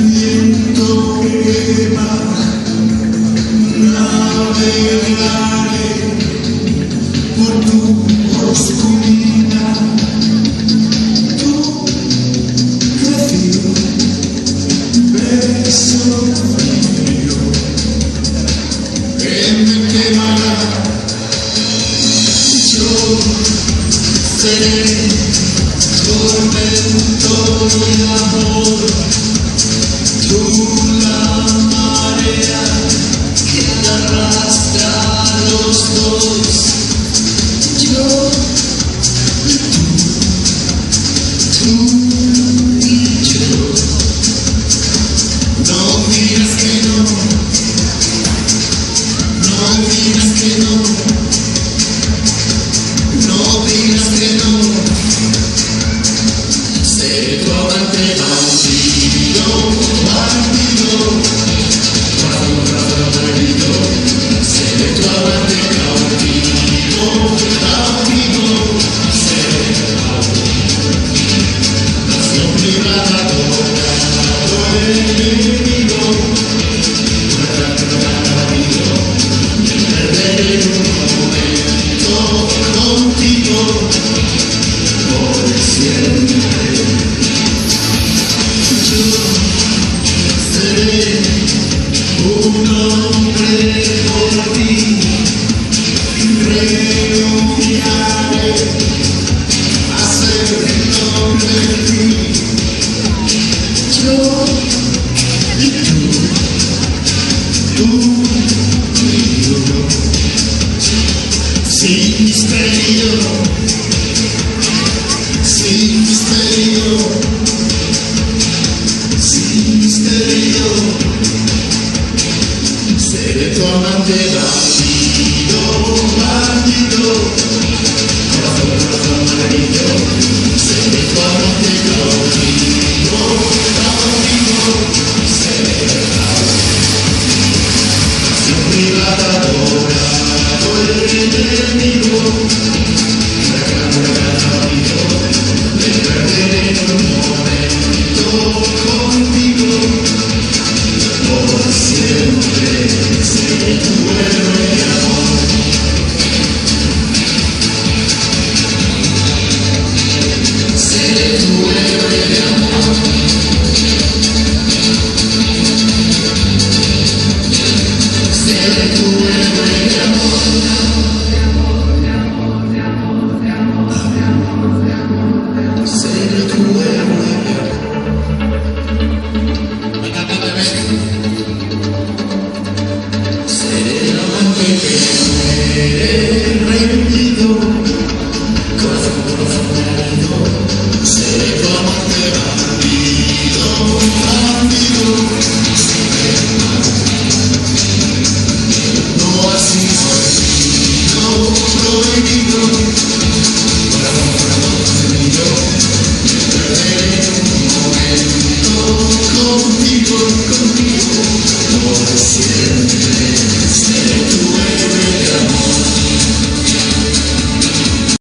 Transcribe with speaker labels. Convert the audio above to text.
Speaker 1: viento que va, navegaré por tu oscuridad, tu refugio, beso frío que me quemará. Yo seré tormento y amor, tú la marea que arrastra a los dos. Yo y tú y yo. No digas que no, no digas que no, no digas que no. Seré tu amante bandido, bandido, bandido. Seré tu amante cautivo, cautivo. Seré nación privada, adorado enemigo. Marido, me perderé en un momento contigo por siempre. Yo seré un hombre por ti y renunciaré a ser el nombre de ti. Yo y tú y yo, sin misterio, sin misterio. Sin misterio, seré tu amante bandido, bandido, corazón amarillo. Seré tu amante cautivo, cautivo.